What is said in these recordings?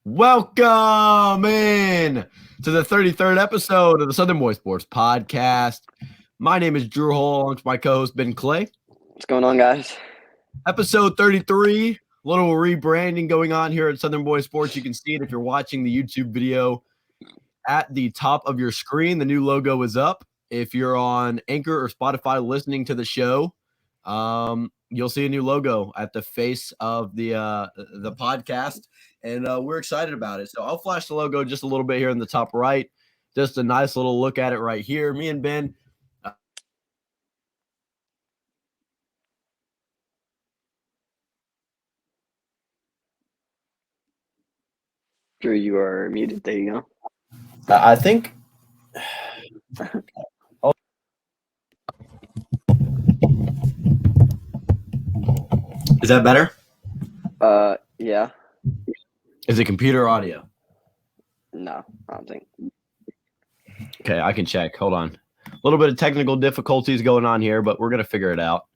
Welcome in to the 33rd episode of the Southern Boy Sports Podcast. My name is Drew Hall, along with my co-host Ben Clay. What's going on, guys? Episode 33, a little rebranding going on here at Southern Boy Sports. You can see it if you're watching the YouTube video at the top of your screen. The new logo is up. If you're on Anchor or Spotify listening to the show, you'll see a new logo at the face of the podcast. And we're excited about it. So I'll flash the logo just a little bit here in the top right. Just a nice little look at it right here. Me and Ben. Drew, you are muted. There you go. I think. Is that better? Yeah. Is it computer audio? No, I don't think. Okay, I can check. Hold on. A little bit of technical difficulties going on here, but we're going to figure it out.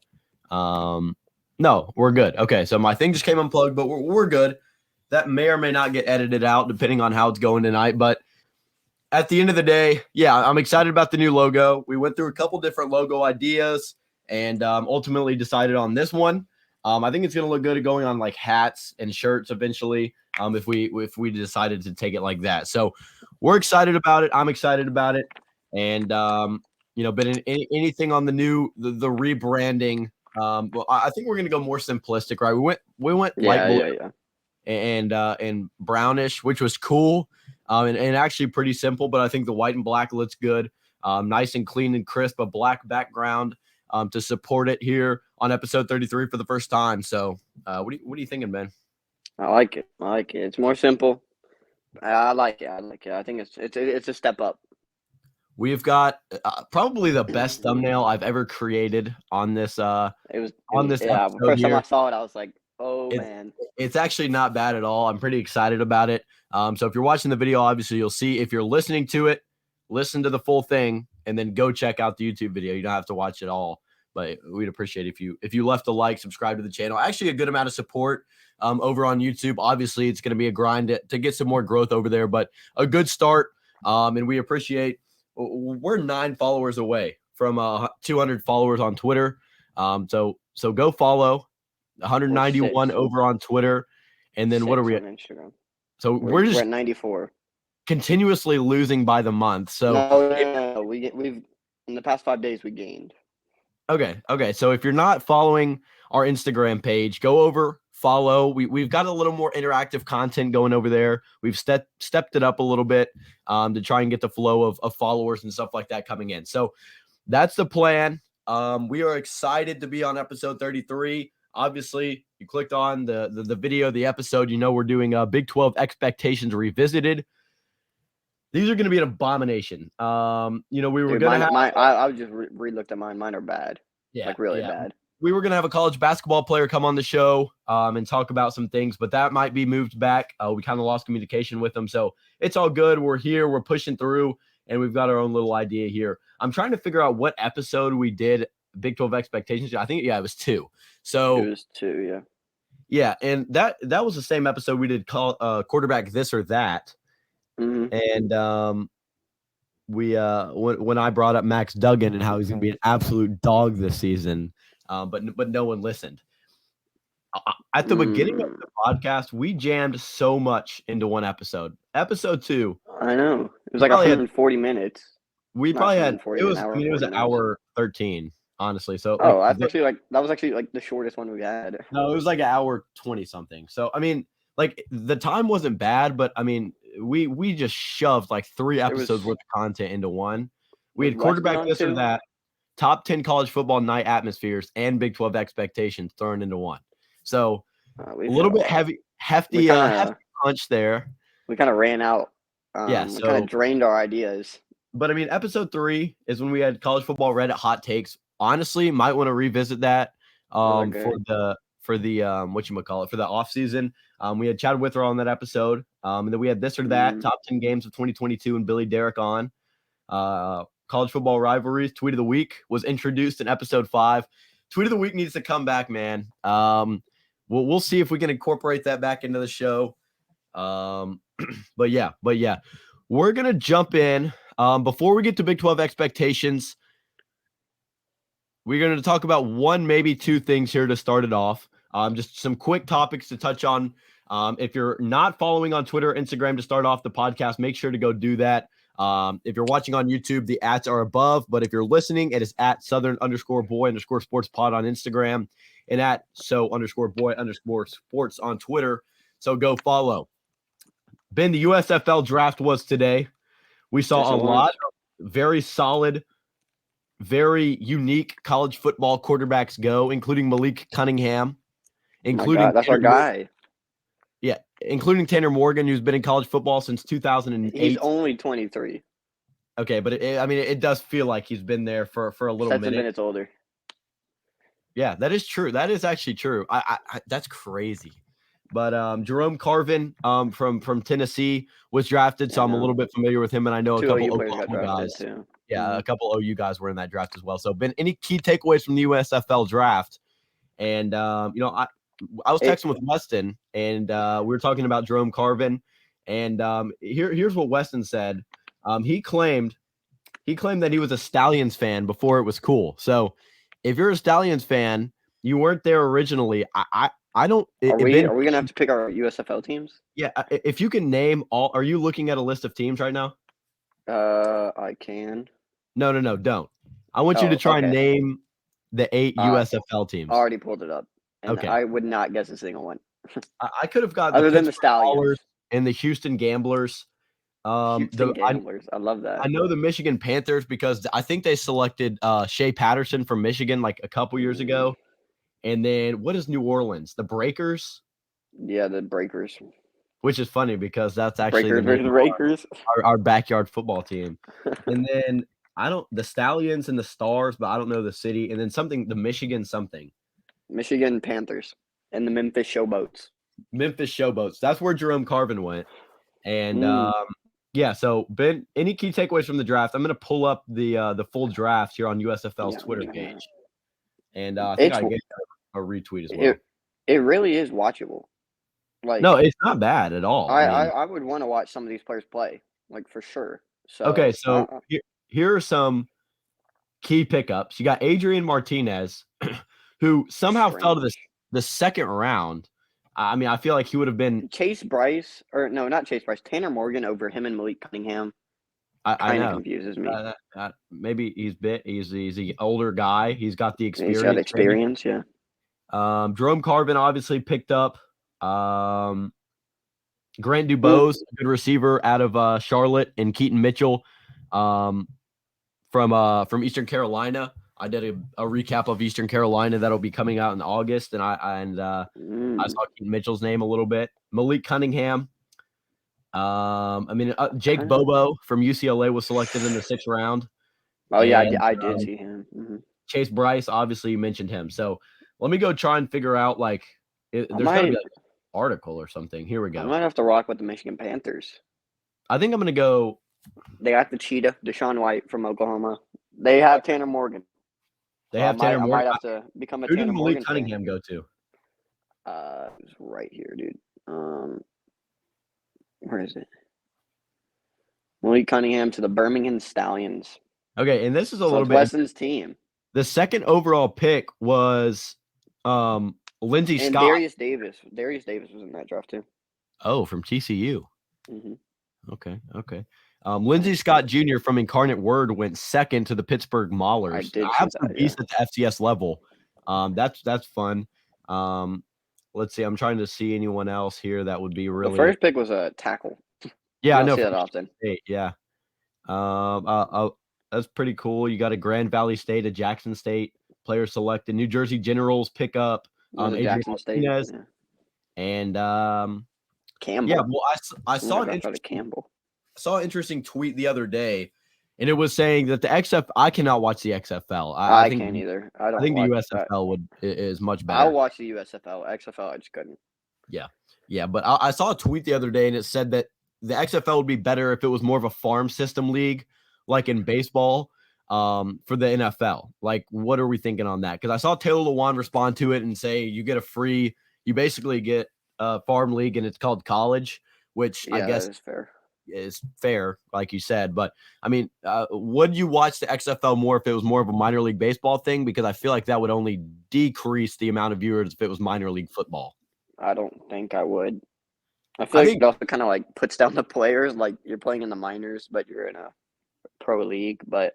No, we're good. Okay, so my thing just came unplugged, but we're good. That may or may not get edited out depending on how it's going tonight. But at the end of the day, yeah, I'm excited about the new logo. We went through a couple different logo ideas and ultimately decided on this one. I think it's going to look good going on like hats and shirts eventually if we decided to take it like that. So we're excited about it. I'm excited about it. And, but anything on the new, the rebranding, well, I think we're going to go more simplistic, right? We went light blue and brownish, which was cool and actually pretty simple, but I think the white and black looks good. Nice and clean and crisp, a black background to support it here on episode 33 for the first time. So what are you thinking, Ben? I like it. It's more simple. I like it. I think it's a step up. We've got probably the best thumbnail I've ever created on this. Yeah. Episode First here. time I saw it, I was like, "Oh man!" It's actually not bad at all. I'm pretty excited about it. So if you're watching the video, obviously you'll see. If you're listening to it, listen to the full thing, and then go check out the YouTube video. You don't have to watch it all, but we'd appreciate if you left a like, subscribe to the channel. Actually, a good amount of support over on YouTube. Obviously, it's going to be a grind to get some more growth over there, but a good start. And we appreciate. We're 9 followers away from 200 followers on Twitter. So go follow. 191 over on Twitter, and then what are we at? On Instagram? So we're at 94. Continuously losing by the month. So no. We've in the past 5 days we gained. Okay. So if you're not following our Instagram page, go over, follow. We've got a little more interactive content going over there. We've stepped it up a little bit to try and get the flow of followers and stuff like that coming in. So that's the plan. We are excited to be on episode 33. Obviously, you clicked on the video, the episode. We're doing Big 12 Expectations Revisited. These are going to be an abomination. We were going to have. I just re-looked at mine. Mine are bad. Yeah, like really bad. We were going to have a college basketball player come on the show and talk about some things, but that might be moved back. We kind of lost communication with them, so it's all good. We're here. We're pushing through, and we've got our own little idea here. I'm trying to figure out what episode we did Big 12 Expectations. I think, it was 2. So it was 2, yeah. Yeah, and that was the same episode we did quarterback this or that. Mm-hmm. And we when I brought up Max Duggan and how he's going to be an absolute dog this season, but no one listened. At the beginning of the podcast, we jammed so much into one episode. Episode 2. I know. It was like 140 minutes. We probably had it was an hour 13. Honestly, so that was actually the shortest one we had. No, it was like an hour 20 something. So I mean, the time wasn't bad, but I mean, we just shoved like 3 episodes worth of content into one. We had quarterback this or that, top 10 college football night atmospheres, and Big 12 expectations thrown into one. So a little bit hefty punch there. We kind of ran out. We kind of drained our ideas. But I mean, episode 3 is when we had college football Reddit hot takes. Honestly, might want to revisit that for the whatchamacallit, for the off season. We had Chad Withrow on that episode. And then we had this or that top 10 games of 2022 and Billy Derrick on. College football rivalries. Tweet of the week was introduced in episode 5. Tweet of the week needs to come back, man. We'll see if we can incorporate that back into the show. But yeah, we're gonna jump in. Before we get to Big 12 expectations, we're going to talk about one, maybe two things here to start it off. Just some quick topics to touch on. If you're not following on Twitter or Instagram to start off the podcast, make sure to go do that. If you're watching on YouTube, the @ are above. But if you're listening, it is at Southern_boy_sports pod on Instagram and at @so_boy_sports on Twitter. So go follow. Ben, the USFL draft was today. We saw a lot of very solid, very unique college football quarterbacks go, including Malik Cunningham, including that's our guy. Yeah, including Tanner Morgan, who's been in college football since 2008. He's only 23. Okay, but it does feel like he's been there for a little minute. 7 minutes older. Yeah, that is true. That is actually true. I that's crazy. But Jerome Carvin from Tennessee was drafted, so I'm a little bit familiar with him, and I know a couple Oklahoma guys. Too. Yeah, a couple OU guys were in that draft as well. So, Ben, any key takeaways from the USFL draft? And I was texting with Weston, and we were talking about Jerome Carvin, and here's what Weston said. He claimed that he was a Stallions fan before it was cool. So, if you're a Stallions fan, you weren't there originally. I don't. Are we gonna have to pick our USFL teams? Yeah, if you can name all. Are you looking at a list of teams right now? I can. No, don't. I want you to try and name the 8 USFL teams. I already pulled it up. And I would not guess a single one. I could have got other than the Stallions and the Houston Gamblers. Gamblers. I love that. I know the Michigan Panthers because I think they selected Shea Patterson from Michigan like a couple years ago. And then what is New Orleans? The Breakers? Yeah, the Breakers. Which is funny because that's actually the Breakers. Our backyard football team. And then the Stallions and the Stars, but I don't know the city. And then the Michigan something. Michigan Panthers and the Memphis Showboats. That's where Jerome Carvin went. And so Ben, any key takeaways from the draft? I'm going to pull up the full draft here on USFL's Twitter page. And I think I gave a retweet as well. It really is watchable. Like, no, it's not bad at all. I would want to watch some of these players play, like for sure. So okay, so here are some key pickups. You got Adrian Martinez, who somehow fell to the second round. I mean, I feel like he would have been Tanner Morgan over him and Malik Cunningham. I know. Confuses me. Maybe he's an older guy. He's got the experience. He's got experience, yeah. Jerome Carvin obviously picked up. Grant Dubose, a good receiver out of Charlotte, and Keaton Mitchell from Eastern Carolina. I did a recap of Eastern Carolina that'll be coming out in August, and I saw Keaton Mitchell's name a little bit. Malik Cunningham. Jake Bobo from UCLA was selected in the 6th round. Oh, yeah, I did see him. Mm-hmm. Chase Bryce, obviously, you mentioned him. So let me go try and figure out, there's got to be an article or something. Here we go. I might have to rock with the Michigan Panthers. I think I'm going to go. They got the Cheetah, Deshaun White from Oklahoma. They have Tanner Morgan. Tanner Morgan. I might have to become a Tanner Morgan. Who did Malik Cunningham go to? It's right here, dude. Where is it? Malik Cunningham to the Birmingham Stallions. Okay, and this is a little bit Weston's team. The second overall pick was Lindsey Scott. Darius Davis. Darius Davis was in that draft too. Oh, from TCU. Mm-hmm. Okay. Lindsey Scott Jr. from Incarnate Word went second to the Pittsburgh Maulers. I have some beasts at the FCS level. That's fun. Let's see. I'm trying to see anyone else here that would be really. The first pick was a tackle. Yeah, I know. See that often. State, yeah. That's pretty cool. You got a Grand Valley State, a Jackson State player selected. New Jersey Generals pick up Adrian Martinez. Yeah. And Campbell. Yeah, well, I saw an interesting tweet the other day, and it was saying that the XFL. I cannot watch the XFL. I can't either. I think the USFL is much better. I'll watch the USFL. XFL, I just couldn't. Yeah, but I saw a tweet the other day, and it said that the XFL would be better if it was more of a farm system league, like in baseball, for the NFL. Like, what are we thinking on that? Because I saw Taylor Lewan respond to it and say you basically get a farm league, and it's called college, which I Yeah, guess that is fair. is fair, like you said. But I mean, would you watch the XFL more if it was more of a minor league baseball thing? Because I feel like that would only decrease the amount of viewers if it was minor league football. I don't think I would. I feel I like think it also kind of like puts down the players. Like you're playing in the minors, but you're in a pro league. But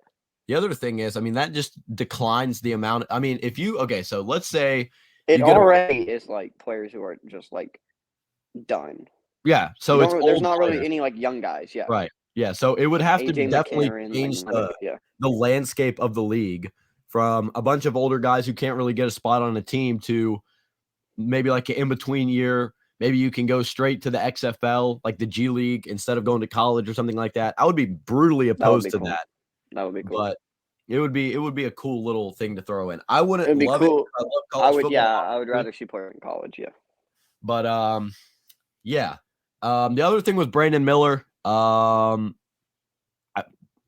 the other thing is, I mean, that just declines the amount. I mean, if you okay, so let's say it you get a already is like players who are just like done. yeah, You so it's don't. There's old not really players, any like young guys. Yeah, right? Yeah, so it would have to AJ definitely McCarron, like change none of it. Yeah, the landscape of the league from a bunch of older guys who can't really get a spot on a team to maybe like an in between year. Maybe you can go straight to the XFL, like the G League, instead of going to college or something like that. I would be brutally that would opposed be to cool. that, That would be cool. but it would be a cool little thing to throw in. I It wouldn't would be love it. cool. I love I college would. football, Yeah, I would obviously, rather see players in college. Yeah. but yeah. The other thing was Brandon Miller.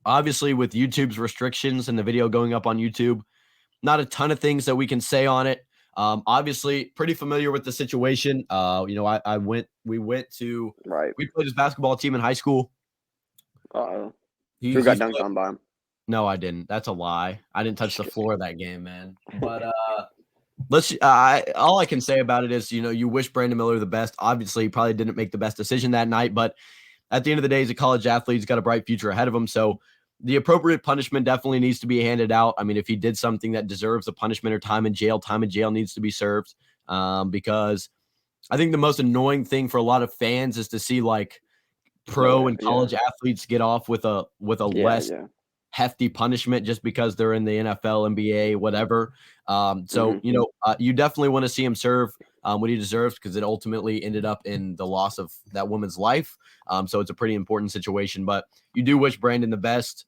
Obviously, with YouTube's restrictions and the video going up on YouTube, not a ton of things that we can say on it. Obviously, pretty familiar with the situation. We Right. played his basketball team in high school. Uh-oh. Drew He's got he's dunked on by him. no, I didn't. That's a lie. I didn't touch Just the kidding. floor of that game, man. But all I can say about it is, you wish Brandon Miller the best. Obviously, he probably didn't make the best decision that night, but at the end of the day, he's a college athlete. He's got a bright future ahead of him. So the appropriate punishment definitely needs to be handed out. I mean, if he did something that deserves a punishment or time in jail needs to be served. Because I think the most annoying thing for a lot of fans is to see like pro and Yeah. college athletes get off with a Yeah. less Yeah. hefty punishment just because they're in the NFL, NBA, whatever. So, hmm you definitely want to see him serve what he deserves because it ultimately ended up in the loss of that woman's life. So it's a pretty important situation, but you do wish Brandon the best.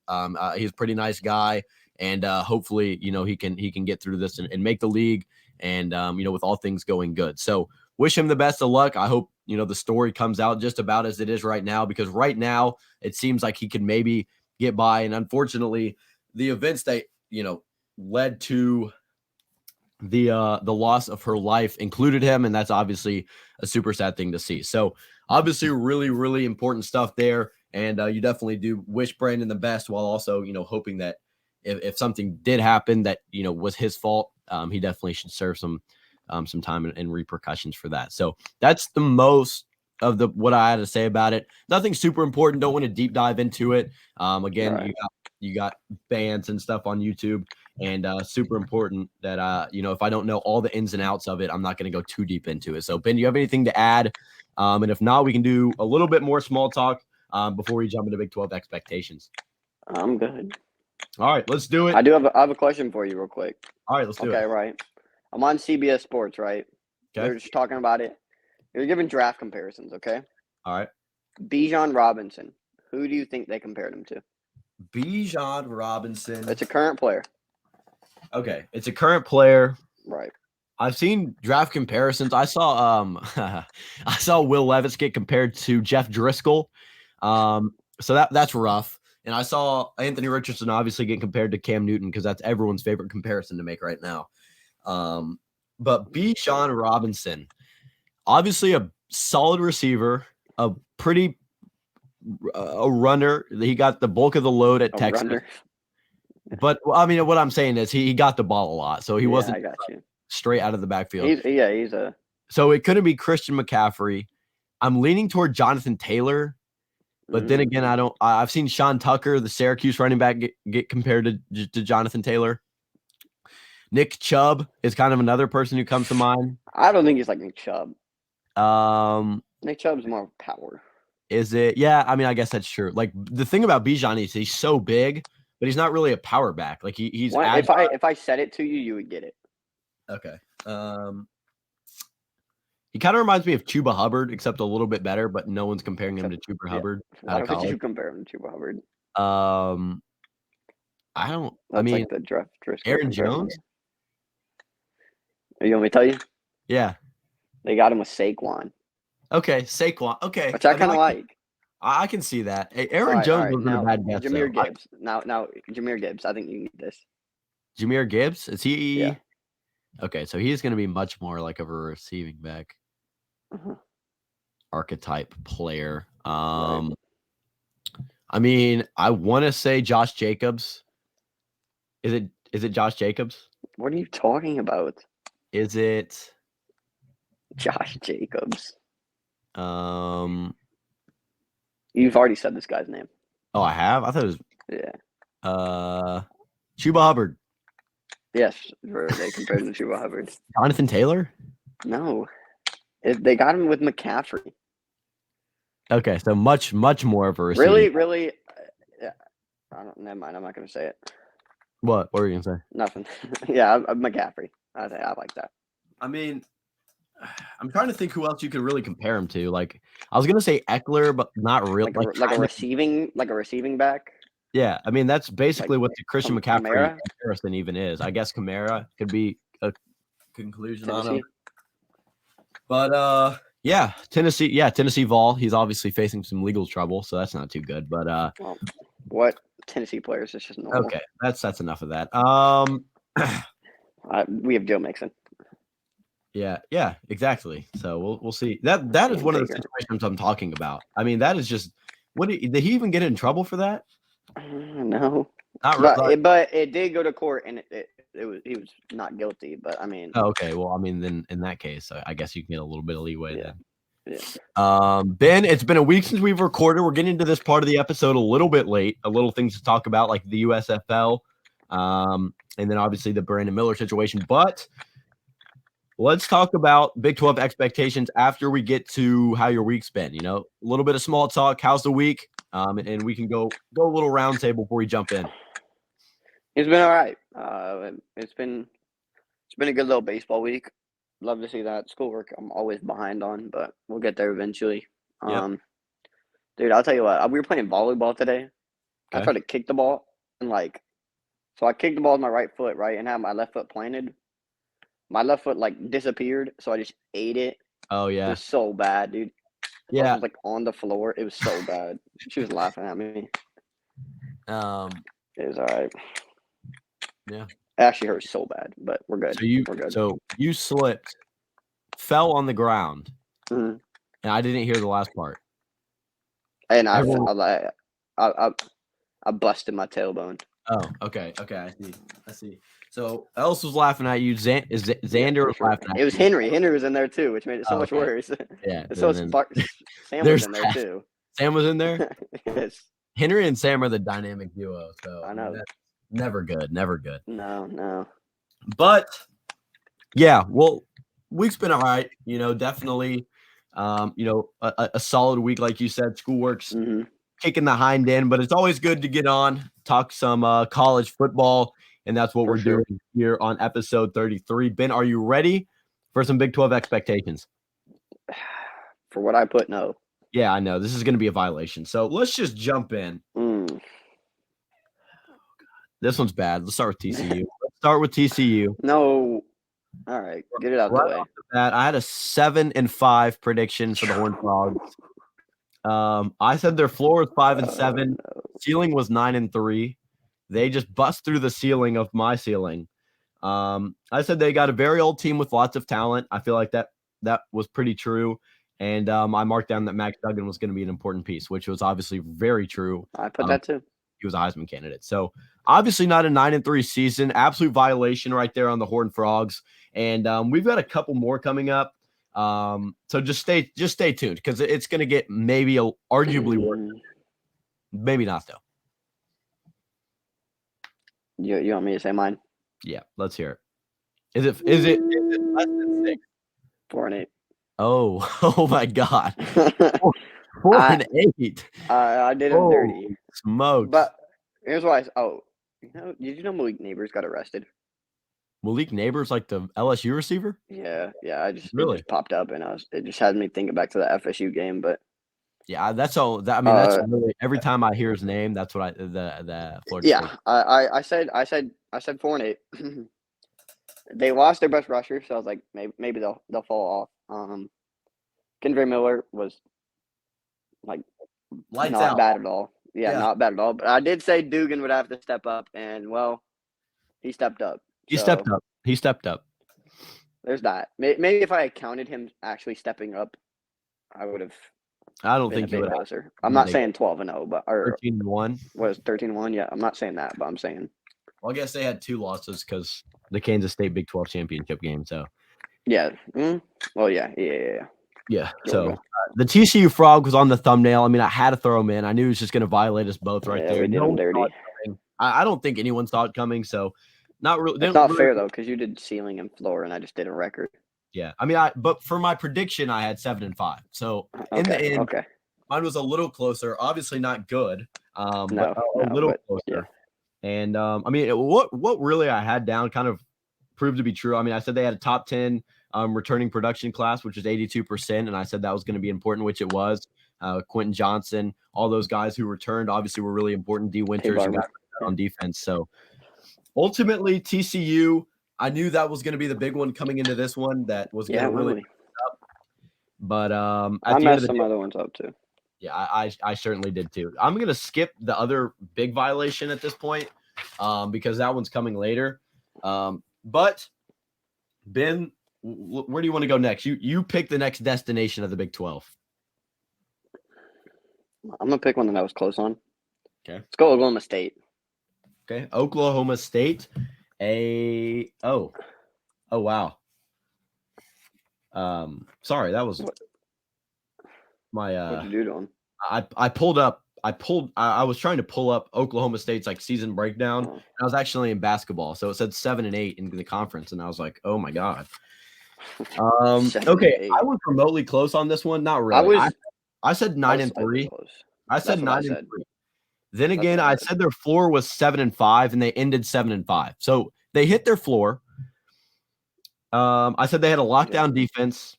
He's a pretty nice guy, and hopefully, he can get through this and make the league, and with all things going good. So wish him the best of luck. I hope the story comes out just about as it is right now, because right now it seems like he could maybe get by, and unfortunately, the events that led to the loss of her life included him, and that's obviously a super sad thing to see. So obviously really, really important stuff there, and you definitely do wish Brandon the best, while also hoping that if something did happen that was his fault, he definitely should serve some time and repercussions for that. So that's the most of what I had to say about it. Nothing super important. Don't want to deep dive into it. Again, Right. you got bans and stuff on YouTube, and super important that if I don't know all the ins and outs of it, I'm not going to go too deep into it. So Ben, do you have anything to add? And if not, we can do a little bit more small talk before we jump into Big 12 expectations. I'm good. All right, let's do it. I have a question for you real quick. All right, let's do it. Okay, right. I'm on CBS Sports, right? Okay. They're just talking about it. They're giving draft comparisons, okay? All right. Bijan Robinson. Who do you think they compared him to? Bijan Robinson. It's a current player. Okay, it's a current player. Right. I've seen draft comparisons. I saw I saw Will Levis get compared to Jeff Driscoll. So that's rough. And I saw Anthony Richardson obviously get compared to Cam Newton, because that's everyone's favorite comparison to make right now. But Bijan Robinson, obviously a solid receiver, a pretty a runner. He got the bulk of the load at A Texas. runner. But I mean, what I'm saying is he got the ball a lot, so he wasn't I got you. straight out of the backfield. He's a. So it couldn't be Christian McCaffrey. I'm leaning toward Jonathan Taylor, but then again, I've seen Sean Tucker, the Syracuse running back, get compared to Jonathan Taylor. Nick Chubb is kind of another person who comes to mind. I don't think he's like Nick Chubb. Um, Nick Chubb's more power. Is it? Yeah, I mean, I guess that's true. Like the thing about Bijan is he's so big, but he's not really a power back. Like he's agile. If I said it to you, you would get it. Okay. He kind of reminds me of Chuba Hubbard, except a little bit better, but no one's comparing him to Chuba Hubbard. Why would you compare him to Chuba Hubbard? I don't. That's I mean, like the draft Aaron Jones. You want me to tell you? Yeah. They got him with Saquon. Okay, Saquon. Okay, Which I kind of like. I can see that. Hey, Aaron Jones wasn't a bad guess. Jahmyr Gibbs. Now, Jahmyr Gibbs. I think you need this. Jahmyr Gibbs? Is he? Yeah. Okay, so he's going to be much more like of a receiving back. archetype player. Right. I mean, I want to say Josh Jacobs. Is it Josh Jacobs? What are you talking about? Is it Josh Jacobs. um You've already said this guy's name. oh, I have? I thought it was Yeah. Chuba Hubbard. Yes, they compared him to Chuba Hubbard. Jonathan Taylor? No. They got him with McCaffrey. Okay, so much more of a receiving. Really? Yeah. Never mind. I'm not going to say it. What were you gonna say? Nothing. Yeah, McCaffrey. I like that. I mean, I'm trying to think who else you could really compare him to. Like, I was gonna say Eckler, but not really. Like a receiving back. Yeah, I mean that's basically what the Christian McCaffrey Kamara? comparison even is. I guess Kamara could be a conclusion on him. But yeah, Tennessee Vol. He's obviously facing some legal trouble, so that's not too good. But well, what Tennessee players? It's just normal. Okay, that's enough of that. We have Joe Mixon. Yeah, exactly. So we'll see. That is one of the situations I'm talking about. I mean, that is just did he even get in trouble for that? No, but it did go to court, and he was not guilty. But I mean, okay. Well, I mean, then in that case, I guess you can get a little bit of leeway then. Yeah. Ben, it's been a week since we've recorded. We're getting into this part of the episode a little bit late. A little things to talk about, like the USFL, and then obviously the Brandon Miller situation. But let's talk about Big 12 expectations after we get to how your week's been. You know, a little bit of small talk. How's the week? And we can go a little round table before we jump in. It's been all right. It's been a good little baseball week. Love to see that. Schoolwork I'm always behind on, but we'll get there eventually. Yep. Dude, I'll tell you what. We were playing volleyball today. Okay. I tried to kick the ball, and so I kicked the ball with my right foot, right, and had my left foot planted. My left foot disappeared, so I just ate it. Oh yeah, it was so bad, dude. Yeah, I was on the floor. It was so bad. She was laughing at me. It was all right. Yeah, it actually hurt so bad, but we're good. We're good. So you slipped, fell on the ground, and I didn't hear the last part. And I busted my tailbone. Oh, okay. I see. So Ellis was laughing at you. Xander was laughing at you. It was Henry. Henry was in there too, which made it so much worse. Yeah. So Sam was in there too. Sam was in there? Yes. Henry and Sam are the dynamic duo. So I know. That's never good. No. But yeah, well, week's been all right. You know, definitely a solid week, like you said. Schoolwork's kicking the hind end, but it's always good to get on, talk some college football, and that's what we're doing here on episode 33. Ben, are you ready for some Big 12 expectations? For what I put, no. Yeah, I know. This is going to be a violation. So let's just jump in. This one's bad. Let's start with TCU. No. All right. Get it out of the way. Off the bat, I had a 7-5 prediction for the Horned Frogs. I said their floor was 5-7. No. Ceiling was 9-3. They just bust through the ceiling of my ceiling. I said they got a very old team with lots of talent. I feel like that was pretty true. And I marked down that Max Duggan was going to be an important piece, which was obviously very true. I put that too. He was a Heisman candidate. So obviously not a 9-3 season. Absolute violation right there on the Horned Frogs. And we've got a couple more coming up. So just stay tuned because it's going to get arguably worse. Maybe not though. You want me to say mine? Yeah, let's hear it. Is it less than 6? 4-8. Oh my God. 4-8. I did him dirty. Smokes. But here's why. Did you know Malik Neighbors got arrested? Malik Neighbors, like the LSU receiver? Yeah. It just popped up, and it just had me thinking back to the FSU game. But yeah, that's all. That's really every time I hear his name, that's what the Florida. Yeah, I said 4-8. They lost their best rusher, so I was like, maybe they'll fall off. Kendra Miller was like not bad at all. Yeah, not bad at all. But I did say Dugan would have to step up, and well, he stepped up. He stepped up. There's that. Maybe if I had counted him actually stepping up, I would have I don't been a think you bit would have closer. I'm not saying 12-0, but or 13-1. what is 13-1? Yeah, I'm not saying that, but I'm saying Well, I guess they had 2 losses because the Kansas State Big 12 championship game. So yeah. Well, yeah. yeah. So Georgia. the TCU frog was on the thumbnail. I mean, I had to throw him in. I knew he was just going to violate us both right Yeah, there. we did No them one saw dirty. it coming. I don't think anyone saw it coming. So not really. It's not fair though, because you did ceiling and floor, and I just did a record. Yeah. I mean, but for my prediction, I had 7-5. So in the Okay. end, Okay. mine was a little closer. Obviously not good, but a little but closer. yeah. And I mean, what really I had down kind of proved to be true. I mean, I said they had a top 10 returning production class, which is 82%, and I said that was going to be important, which it was. Quentin Johnson, all those guys who returned, obviously were really important. D. Winters and guys on defense. So ultimately, TCU, I knew that was going to be the big one coming into this one. That was going to really mess up. But I messed some other ones up too. Yeah, I certainly did too. I'm going to skip the other big violation at this point because that one's coming later. But Ben, where do you want to go next? You pick the next destination of the Big 12. I'm gonna pick one that I was close on. Okay, let's go Oklahoma State. Okay, Oklahoma State. Oh wow. Sorry, that was my. What'd you do to them? I was trying to pull up Oklahoma State's like season breakdown. And I was actually in basketball, so it said 7-8 in the conference, and I was like, "Oh my god." Okay, I was remotely close on this one. Not really. I said 9-3. I said 9-3. Then again, I said their floor was 7-5, and they ended 7-5. So they hit their floor. I said they had a lockdown defense.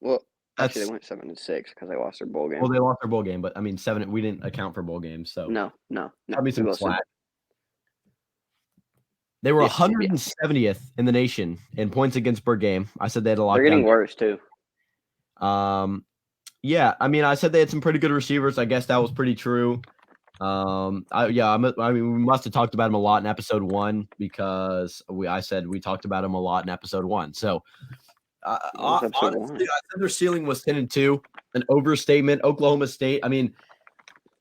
Well, actually, they went 7-6 because they lost their bowl game. Well, they lost their bowl game, but I mean 7. We didn't account for bowl games, so no. Probably some slack. They were 170th in the nation in points against per game. I said they had a lockdown. They're getting worse too. Yeah, I mean, I said they had some pretty good receivers. I guess that was pretty true. I mean, we must have talked about him a lot in episode 1 because I said we talked about him a lot in episode 1. So honestly, I said their ceiling was 10-2, an overstatement. Oklahoma State. I mean,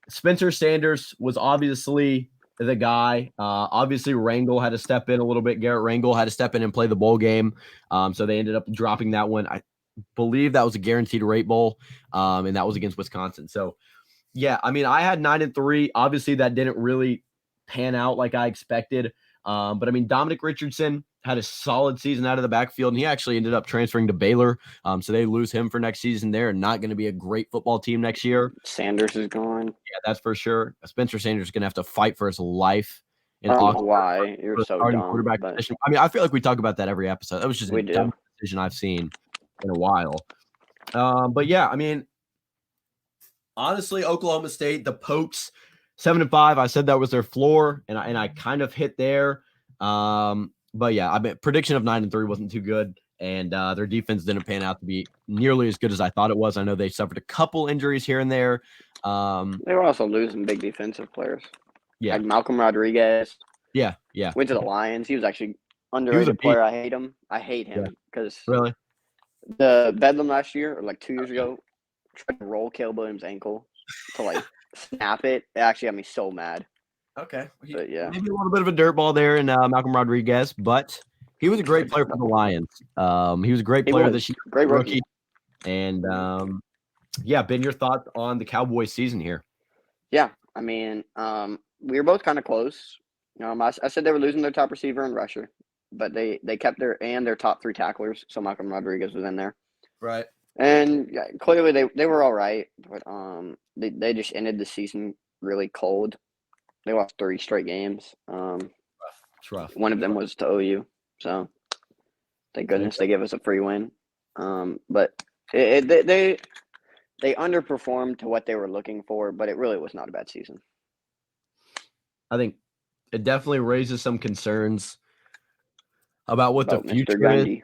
Spencer Sanders was obviously the guy. Obviously, Rangel had to step in a little bit. Garrett Rangel had to step in and play the bowl game. So they ended up dropping that one. I believe that was a guaranteed rate bowl, and that was against Wisconsin. So, yeah, I mean, I had 9-3. Obviously, that didn't really pan out like I expected. But I mean, Dominic Richardson had a solid season out of the backfield, and he actually ended up transferring to Baylor. So they lose him for next season. They're not going to be a great football team next year. Sanders is gone. Yeah, that's for sure. Spencer Sanders is going to have to fight for his life. I don't know why. You're so dumb. Quarterback position. I mean, I feel like we talk about that every episode. That was just a dumb decision I've seen in a while. But yeah, I mean, honestly, Oklahoma State, the Pokes, 7-5. I said that was their floor, and I kind of hit there. But yeah, I mean, prediction of 9-3 wasn't too good, and their defense didn't pan out to be nearly as good as I thought it was. I know they suffered a couple injuries here and there. They were also losing big defensive players. Yeah, like Malcolm Rodriguez. Yeah. Went to the Lions. He was actually underrated player. I hate him. I hate him because really the Bedlam last year or like 2 years ago tried to roll Caleb Williams' ankle to like snap it. It actually got me so mad. Okay. But yeah, maybe a little bit of a dirt ball there in Malcolm Rodriguez, but he was a great player for the Lions. He was a great player this year. Great rookie. And yeah, Ben, your thoughts on the Cowboys season here? Yeah, I mean, we were both kind of close. I said they were losing their top receiver and rusher, but they kept their top 3 tacklers. So Malcolm Rodriguez was in there. Right. And yeah, clearly they were all right, but they just ended the season really cold. They lost 3 straight games. It's rough. One of them was to OU, so thank goodness they gave us a free win. But they underperformed to what they were looking for, but it really was not a bad season. I think it definitely raises some concerns about what the future is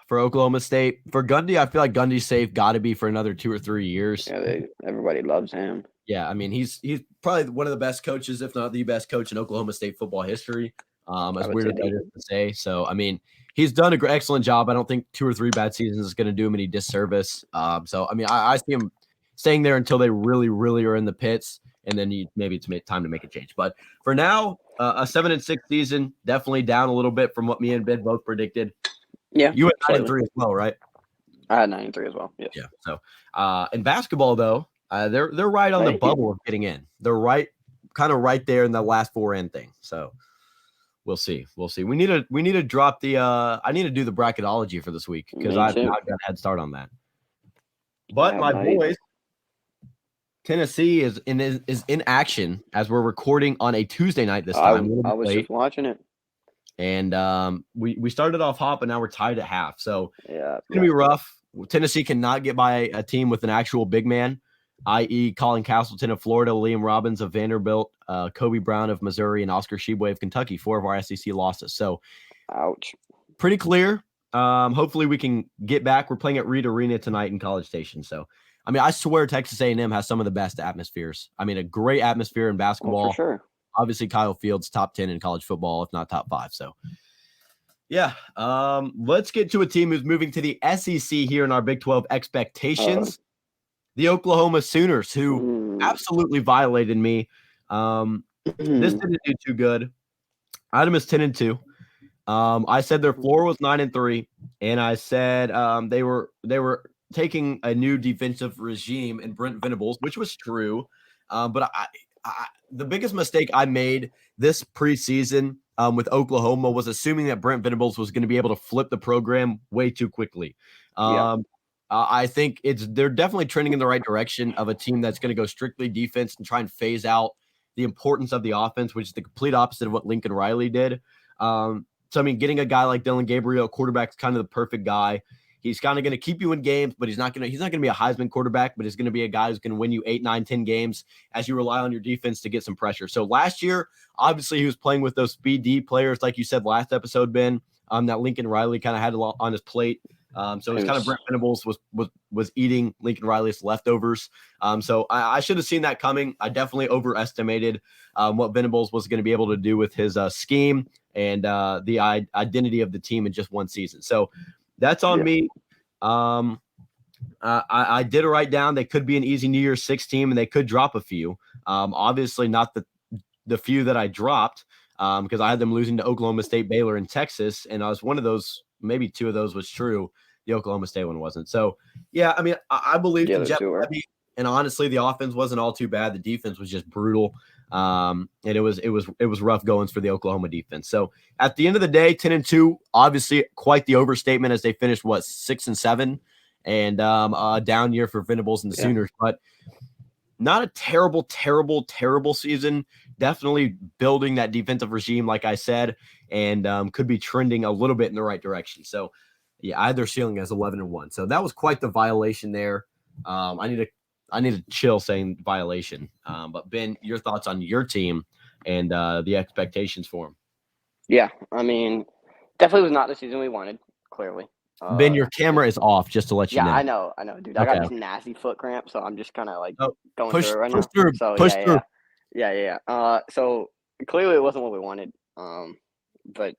for Oklahoma State. For Gundy, I feel like Gundy's safe. Got to be for another 2 or 3 years. Yeah, everybody loves him. Yeah, I mean he's probably one of the best coaches, if not the best coach in Oklahoma State football history. as would weird say as that D. is to say. So, I mean, he's done an excellent job. I don't think 2 or 3 bad seasons is going to do him any disservice. So, I mean, I see him staying there until they really, really are in the pits, and then maybe it's time to make a change. But for now, a 7-6 season, definitely down a little bit from what me and Ben both predicted. Yeah, You had slightly. 9-3 as well, right? I had 9-3 as well. Yes. Yeah. So, in basketball though, they're right on the bubble of getting in. They're kind of right there in the last 4 in thing. So we'll see. We need to drop the. I need to do the bracketology for this week because I've not got a head start on that. But my boys, Tennessee is in action as we're recording on a Tuesday night this time. I was just watching it. And we started off hot, but now we're tied at half. So yeah, it's gonna be rough. Tennessee cannot get by a team with an actual big man, i.e. Colin Castleton of Florida, Liam Robbins of Vanderbilt, Kobe Brown of Missouri, and Oscar Tshiebwe of Kentucky, 4 of our SEC losses. So ouch. Pretty clear. Hopefully we can get back. We're playing at Reed Arena tonight in College Station. So, I mean, I swear Texas A&M has some of the best atmospheres. I mean, a great atmosphere in basketball. For sure. Obviously, Kyle Fields top 10 in college football, if not top 5. So, yeah. Let's get to a team who's moving to the SEC here in our Big 12 expectations. The Oklahoma Sooners, who absolutely violated me. This didn't do too good. Item is 10-2. I said their floor was 9-3, and I said they were taking a new defensive regime in Brent Venables, which was true. But the biggest mistake I made this preseason with Oklahoma was assuming that Brent Venables was going to be able to flip the program way too quickly. I think they're definitely trending in the right direction of a team that's going to go strictly defense and try and phase out the importance of the offense, which is the complete opposite of what Lincoln Riley did. So, I mean, getting a guy like Dylan Gabriel, quarterback's kind of the perfect guy. He's kind of going to keep you in games, but he's not going to be a Heisman quarterback, but he's going to be a guy who's going to win you 8, 9, 10 games as you rely on your defense to get some pressure. So last year, obviously, he was playing with those speed D players, like you said last episode, Ben, that Lincoln Riley kind of had a lot on his plate. So it's kind of Brent Venables was eating Lincoln Riley's leftovers. So I should have seen that coming. I definitely overestimated what Venables was going to be able to do with his scheme and the identity of the team in just one season. So that's on me. I did write down they could be an easy New Year's 6 team and they could drop a few. Obviously not the few that I dropped because I had them losing to Oklahoma State, Baylor, and Texas. And I was one of those, maybe 2 of those was true. The Oklahoma State one wasn't. So, yeah, I mean, I believe in Jeff Lebby, and honestly, the offense wasn't all too bad. The defense was just brutal. And it was rough goings for the Oklahoma defense. So at the end of the day, 10-2, obviously quite the overstatement as they finished 6-7, and a down year for Venables and the Sooners, but not a terrible season. Definitely building that defensive regime, like I said, and could be trending a little bit in the right direction. So yeah, I had their ceiling as 11-1. So that was quite the violation there. I need to chill saying violation. But Ben, your thoughts on your team and the expectations for them? Yeah, I mean, definitely was not the season we wanted. Clearly, Ben, your camera is off. Just to let you know. Yeah, I know, dude. I got this nasty foot cramp, so I'm just kind of like going through it right now. So push through. Yeah. So clearly it wasn't what we wanted. But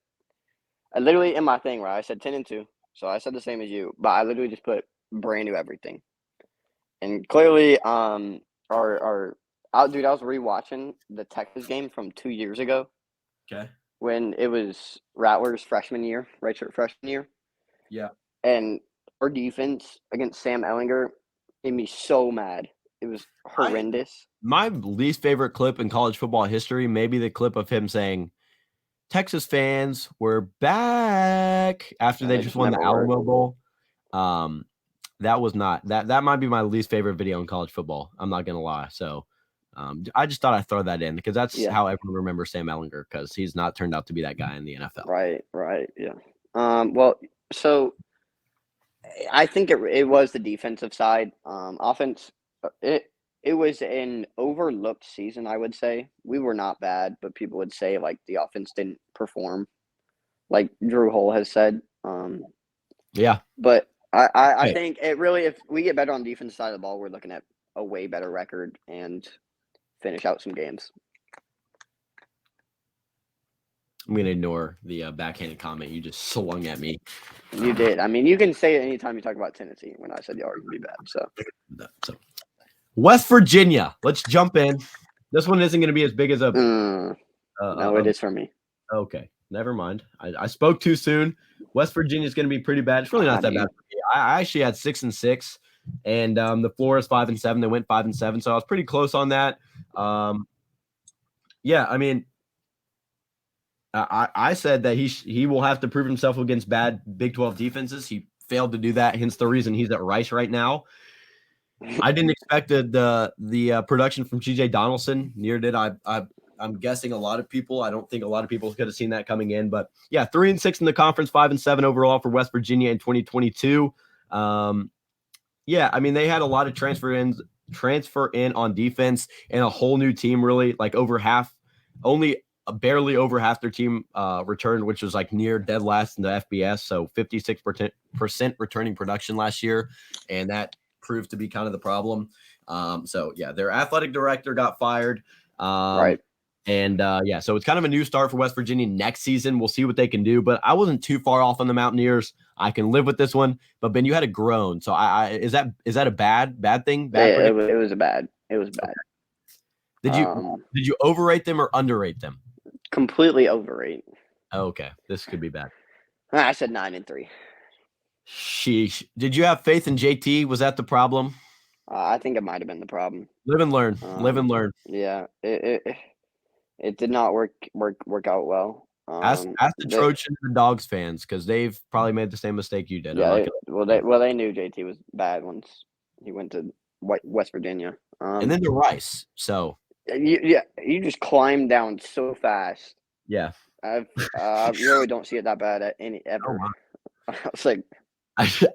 I literally in my thing, right? I said 10-2. So I said the same as you, but I literally just put brand new everything. And clearly, dude, I was rewatching the Texas game from 2 years ago. Okay. When it was Rattler's freshman year, redshirt freshman year. Yeah. And our defense against Sam Ehlinger made me so mad. It was horrendous. My least favorite clip in college football history, maybe the clip of him saying, Texas fans were back after they just won the Alamo Bowl. That was not that might be my least favorite video in college football. I'm not gonna lie. So I just thought I'd throw that in because that's how everyone remembers Sam Ehlinger, because he's not turned out to be that guy in the NFL. Right, yeah. Well, so I think it was the defensive side. Offense, it was an overlooked season, I would say. We were not bad, but people would say like the offense didn't perform, like Drew Hull has said. Yeah. But I think it really, if we get better on the defense side of the ball, we're looking at a way better record and finish out some games. I'm going to ignore the backhanded comment you just swung at me. You did. I mean, you can say it anytime you talk about Tennessee when I said y'all are going to be bad. So, West Virginia. Let's jump in. This one isn't going to be as big as a. No, it is for me. Okay, never mind. I spoke too soon. West Virginia is going to be pretty bad. It's really not that bad for me. I actually had 6-6, and the floor is 5-7. They went 5-7, so I was pretty close on that. Yeah, I mean, I said that he will have to prove himself against bad Big 12 defenses. He failed to do that, hence the reason he's at Rice right now. I didn't expect the production from G.J. Donaldson. Near did I. I'm guessing a lot of people. I don't think a lot of people could have seen that coming in. But yeah, 3-6 in the conference, 5-7 overall for West Virginia in 2022. Yeah, I mean they had a lot of transfer in on defense and a whole new team. Really, like over half, only barely over half their team returned, which was like near dead last in the FBS. So 56% returning production last year, and that proved to be kind of the problem. So yeah, their athletic director got fired. Right. And yeah, so it's kind of a new start for West Virginia next season. We'll see what they can do, but I wasn't too far off on the Mountaineers. I can live with this one. But Ben, you had a groan. So is that a bad thing? It was bad. It was bad. Okay. Did you overrate them or underrate them? Completely overrate. Okay, this could be bad. I said 9-3. Sheesh. Did you have faith in JT? Was that the problem? I think it might have been the problem. Live and learn. Live and learn. Yeah, it did not work out well. Ask the Trojan and the Dogs fans because they've probably made the same mistake you did. Yeah, they knew JT was bad once he went to West Virginia. And then to Rice. So you just climbed down so fast. Yeah, I really don't see it that bad at any ever. Oh, I was like,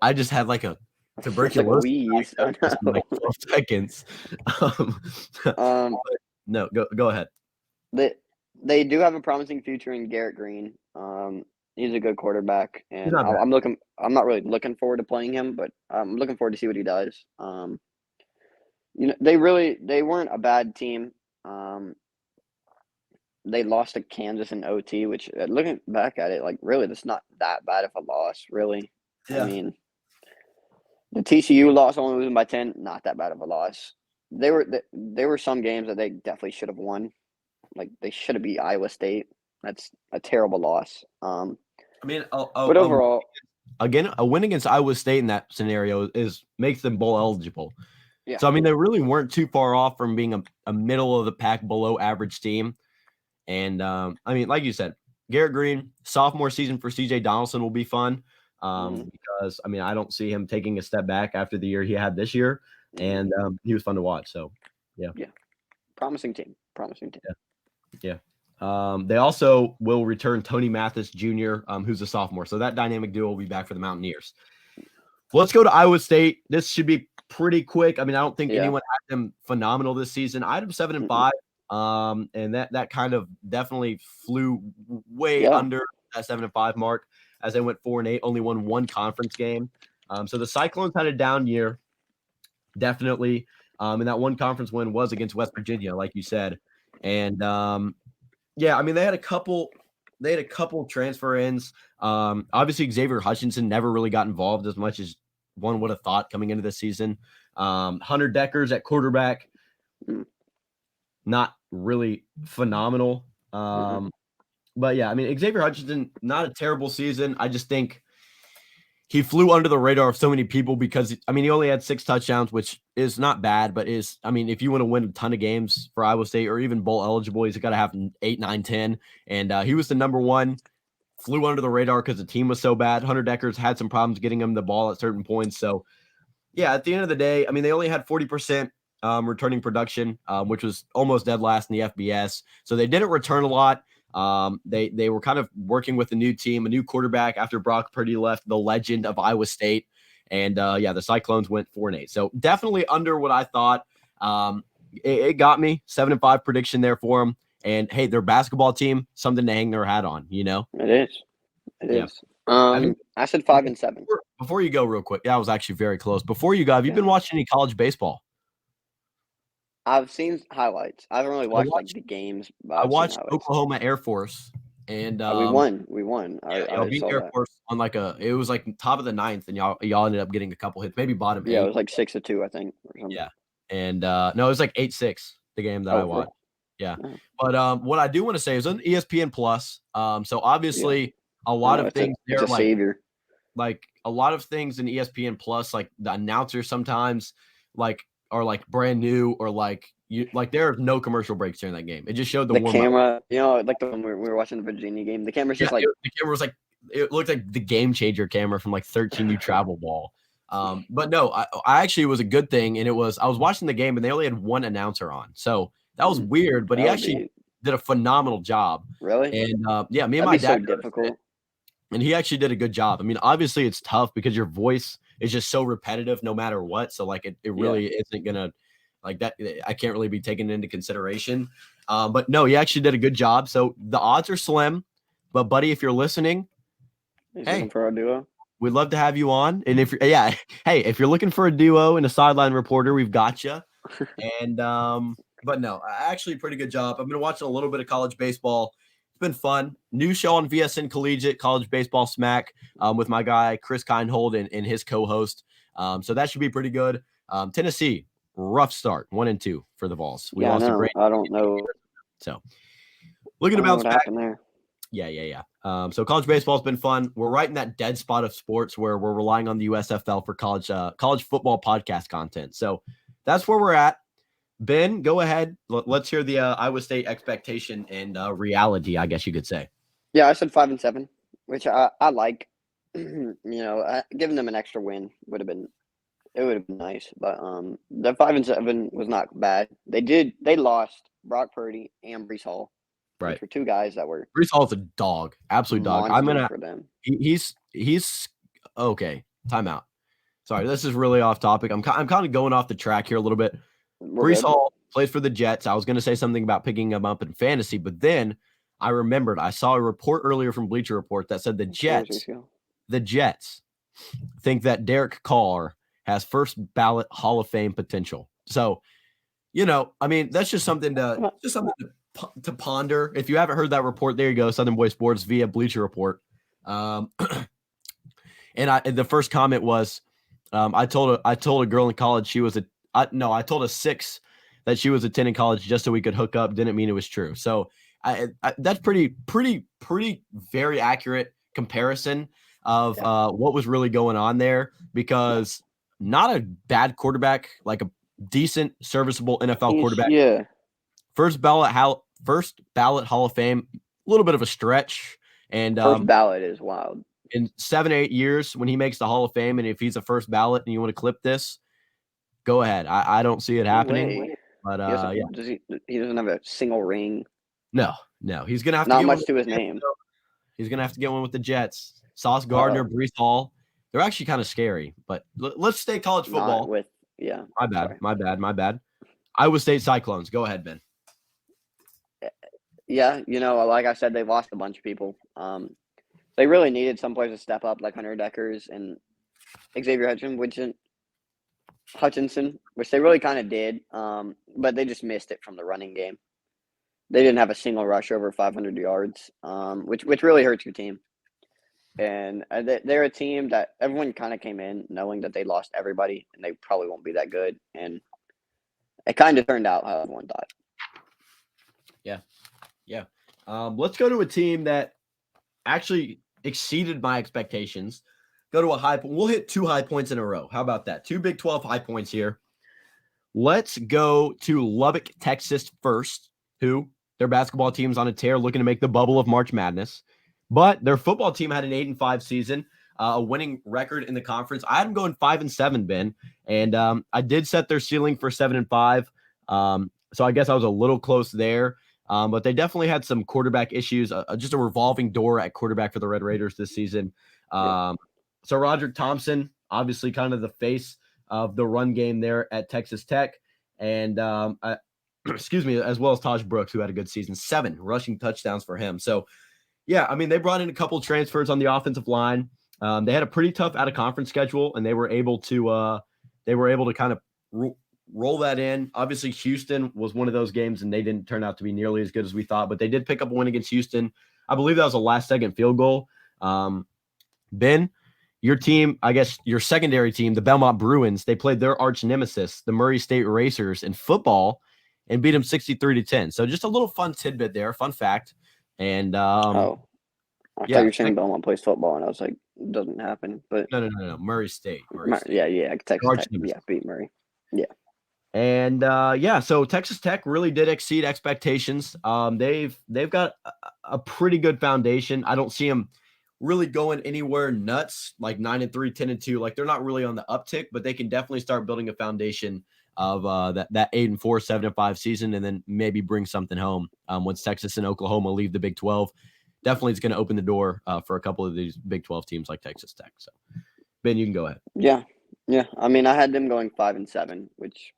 I just had like a tuberculosis like in like 12 seconds. No, go ahead. They do have a promising future in Garrett Green. He's a good quarterback, and I'm not really looking forward to playing him, but I'm looking forward to see what he does. They weren't a bad team. They lost to Kansas in OT, which looking back at it, like really, that's not that bad of a loss, really. Yeah. I mean, the TCU loss, only losing by 10, not that bad of a loss. There were some games that they definitely should have won. Like they should have beat Iowa State. That's a terrible loss. I mean, but overall, again, a win against Iowa State in that scenario makes them bowl eligible. Yeah. So I mean, they really weren't too far off from being a middle of the pack, below average team. And I mean, like you said, Garrett Green, sophomore season for CJ Donaldson will be fun because I mean, I don't see him taking a step back after the year he had this year, and he was fun to watch. So yeah, promising team. Yeah. They also will return Tony Mathis Jr., who's a sophomore. So that dynamic duo will be back for the Mountaineers. Well, let's go to Iowa State. This should be pretty quick. I mean, I don't think anyone had them phenomenal this season. I had them 7-5. And that kind of definitely flew way under that 7-5 mark as they went 4-8, only won one conference game. So the Cyclones had a down year, definitely. And that one conference win was against West Virginia, like you said. And yeah, I mean they had a couple transfer ins. Obviously Xavier Hutchinson never really got involved as much as one would have thought coming into the season. Hunter Deckers at quarterback, not really phenomenal. But yeah, I mean Xavier Hutchinson, not a terrible season. I just think he flew under the radar of so many people because, I mean, he only had 6 touchdowns, which is not bad, but I mean, if you want to win a ton of games for Iowa State or even bowl eligible, he's got to have 8, 9, 10. And he was the number one, flew under the radar because the team was so bad. Hunter Deckers had some problems getting him the ball at certain points. So, yeah, at the end of the day, I mean, they only had 40% returning production, which was almost dead last in the FBS. So they didn't return a lot. They were kind of working with a new team, a new quarterback after Brock Purdy left, the legend of Iowa State. And yeah, the Cyclones went 4-8. So definitely under what I thought. It got me 7-5 prediction there for them. And hey, their basketball team, something to hang their hat on, you know? It is. It is. I said 5-7. Before you go real quick, that was actually very close. Before you go, have you been watching any college baseball? I've seen highlights. I haven't really watched like the games. I watched Oklahoma Air Force, And We won. We won. yeah, y'all I beat saw Air that. Force on it was like top of the ninth, and y'all ended up getting a couple hits, maybe bottom Yeah, it 8. was like 6-2, I think, or something. Yeah. And no, it was like 8-6, the game that I For real? watched. Yeah. Yeah. But what I do want to say is on ESPN Plus. So obviously a lot of things It's there, a savior. like a lot of things in ESPN Plus, like the announcers sometimes like are like brand new, or like there are no commercial breaks during that game. It just showed the The warm up. camera, like the one we were watching the Virginia game. The camera's just like The camera was like, it looked like the Game Changer camera from like 13U Travel Ball. But no, I actually, it was a good thing, and I was watching the game, and they only had one announcer on, so that was weird. But he actually did a phenomenal job. Really. And yeah, me and That'd my be dad so difficult. and he actually did a good job. I mean, obviously it's tough because your voice is just so repetitive no matter what. So like it really isn't gonna like that. I can't really be taken into consideration. But no, he actually did a good job. So the odds are slim. But buddy, if you're listening, He's hey, looking for a duo. we'd love to have you on. And if you're hey, if you're looking for a duo and a sideline reporter, we've got you. And but no, actually pretty good job. I've been watching a little bit of college baseball. It's been fun. New show on VSN Collegiate, College Baseball Smack, with my guy Chris Kindhold and his co-host. So that should be pretty good. Tennessee, rough start, 1-2 for the Vols. We lost a great. I don't know. So looking to bounce what back. Happened there. Yeah. So college baseball has been fun. We're right in that dead spot of sports where we're relying on the USFL for college football podcast content. So that's where we're at. Ben, go ahead. Let's hear the Iowa State expectation and reality, I guess you could say. Yeah, I said 5-7, which I like. Giving them an extra win would have been nice. But the 5-7 was not bad. They lost Brock Purdy and Brees Hall, Right. which were two guys that were Brees Hall's a dog, absolute dog. I'm gonna for them. He's okay. Timeout. Sorry, this is really off topic. I'm kind of going off the track here a little bit. Brees Hall plays for the Jets. I was going to say something about picking him up in fantasy, but then I remembered I saw a report earlier from Bleacher Report that said the Jets think that Derek Carr has first ballot Hall of Fame potential. So, I mean, that's just something to ponder. If you haven't heard that report, there you go. Southern Boy Sports via Bleacher Report. And the first comment was, I told a girl in college I told a 6 that she was attending college just so we could hook up. Didn't mean it was true. So that's pretty very accurate comparison of what was really going on there, because not a bad quarterback, like a decent, serviceable NFL quarterback. Yeah. First ballot Hall of Fame, a little bit of a stretch. And first ballot is wild. In 7 or 8 years when he makes the Hall of Fame, and if he's a first ballot and you want to clip this, go ahead. I don't see it happening. But he doesn't have a single ring. No. He's gonna have not much to his name. He's gonna have to get one with the Jets. Sauce Gardner, Brees Hall. They're actually kind of scary. But let's stay college football. My bad. Iowa State Cyclones. Go ahead, Ben. Yeah, like I said, they lost a bunch of people. They really needed some players to step up, like Hunter Deckers and Xavier Hutchinson, which they really kind of did, but they just missed it from the running game. They didn't have a single rush over 500 yards, which really hurts your team. And they're a team that everyone kind of came in knowing that they lost everybody and they probably won't be that good. And it kind of turned out how everyone thought. Yeah. Let's go to a team that actually exceeded my expectations. Go to a high point. We'll hit 2 high points in a row. How about that? 2 Big 12 high points here. Let's go to Lubbock, Texas first, who their basketball team's on a tear, looking to make the bubble of March Madness. But their football team had an 8-5 season, a winning record in the conference. I had them going 5-7, Ben, and I did set their ceiling for 7-5. So I guess I was a little close there. But they definitely had some quarterback issues, just a revolving door at quarterback for the Red Raiders this season. So Roderick Thompson, obviously kind of the face of the run game there at Texas Tech. And as well as Taj Brooks, who had a good season, 7 rushing touchdowns for him. So, yeah, I mean, they brought in a couple transfers on the offensive line. They had a pretty tough out-of-conference schedule, and they were able to kind of roll that in. Obviously, Houston was one of those games, and they didn't turn out to be nearly as good as we thought, but they did pick up a win against Houston. I believe that was a last-second field goal. Ben, your team, I guess your secondary team, the Belmont Bruins, they played their arch nemesis, the Murray State Racers, in football and beat them 63-10. So just a little fun tidbit there, fun fact. And I thought you were saying Belmont plays football, and I was like, it doesn't happen. But no, Murray State. Yeah, Texas Tech, beat Murray. Yeah. And so Texas Tech really did exceed expectations. They've got a pretty good foundation. I don't see them really going anywhere nuts, like 9-3, 10-2. Like they're not really on the uptick, but they can definitely start building a foundation of that 8-4, 7-5 season, and then maybe bring something home once Texas and Oklahoma leave the Big 12. Definitely, it's going to open the door for a couple of these Big 12 teams like Texas Tech. So, Ben, you can go ahead. Yeah. I mean, I had them going 5-7, which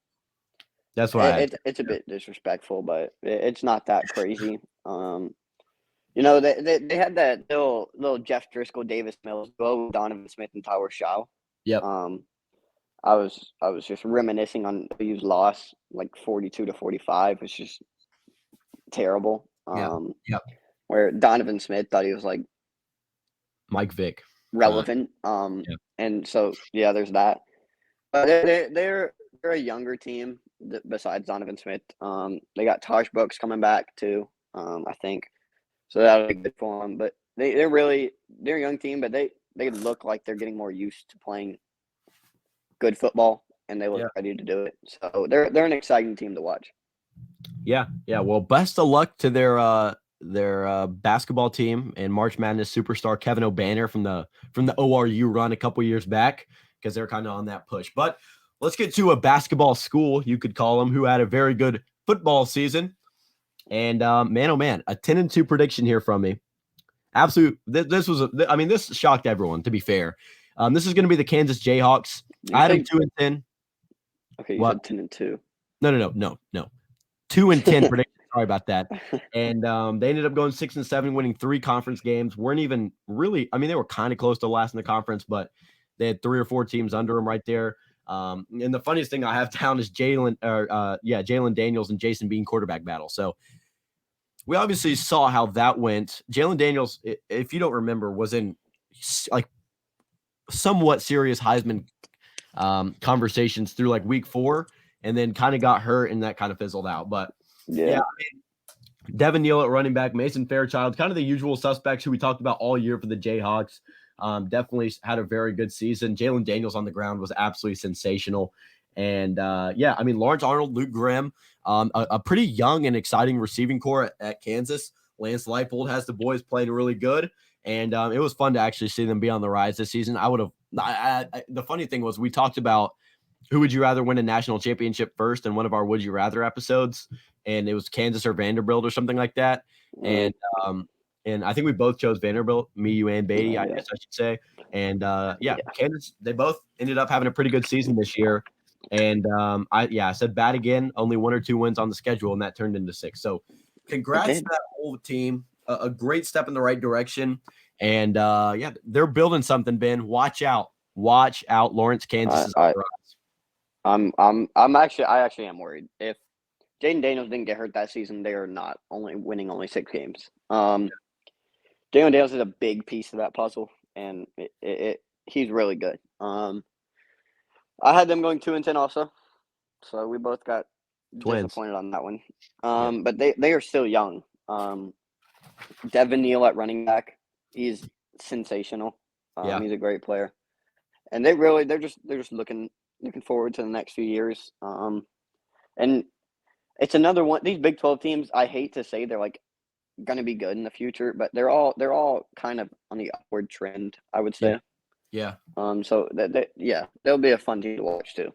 that's why it's a bit disrespectful, but it's not that crazy. You know, they had that little Jeff Driscoll, Davis Mills, Bo Donovan Smith, and Tyler Shaw. Yep. I was just reminiscing on OU's loss, like 42-45, which is terrible. Yep. Where Donovan Smith thought he was like Mike Vick relevant. And so there's that. But they're a younger team besides Donovan Smith. They got Tosh Brooks coming back too. I think. So that'll be good for them. But they're a young team, but they look like they're getting more used to playing good football, and they look ready to do it. So they're an exciting team to watch. Yeah. Well, best of luck to their basketball team and March Madness superstar Kevin O'Banner from the ORU run a couple years back, because they're kind of on that push. But let's get to a basketball school, you could call them, who had a very good football season. And man, oh man, a 10-2 prediction here from me. Absolute. This shocked everyone, to be fair. This is going to be the Kansas Jayhawks. I had them 2-10. Okay, you said 10-2. No. 2-10 prediction. Sorry about that. And they ended up going 6-7, winning 3 conference games. Weren't even really. I mean, they were kind of close to last in the conference, but they had 3 or 4 teams under them right there. And the funniest thing I have down is Jalen Daniels and Jason Bean quarterback battle. So we obviously saw how that went. Jalen Daniels, if you don't remember, was in like somewhat serious Heisman conversations through like week 4, and then kind of got hurt, and that kind of fizzled out. But I mean, Devin Neal at running back, Mason Fairchild, kind of the usual suspects who we talked about all year for the Jayhawks. Definitely had a very good season. Jalen Daniels on the ground was absolutely sensational. And I mean, Lawrence Arnold, Luke Grimm, a pretty young and exciting receiving core at Kansas. Lance Leipold has the boys playing really good. And it was fun to actually see them be on the rise this season. The funny thing was, we talked about who would you rather win a national championship first in one of our Would You Rather episodes. And it was Kansas or Vanderbilt or something like that. And I think we both chose Vanderbilt, me, you, and Beatty, I guess I should say. And Kansas, they both ended up having a pretty good season this year. And I said bat again, only 1 or 2 wins on the schedule, and that turned into 6. So congrats to that whole team. A great step in the right direction. And they're building something, Ben. Watch out. Lawrence, Kansas is on the rise. I actually am worried. If Jaden Daniels didn't get hurt that season, they are not winning 6 games. Jalen Daniels is a big piece of that puzzle, and he's really good. I had them going 2-10 also, so we both got disappointed on that one. But they are still young. Devin Neal at running back, he's sensational. He's a great player, and they're just looking forward to the next few years. And it's another one. These Big 12 teams, I hate to say they're like going to be good in the future, but they're all kind of on the upward trend, I would say. Yeah. So they'll be a fun team to watch too.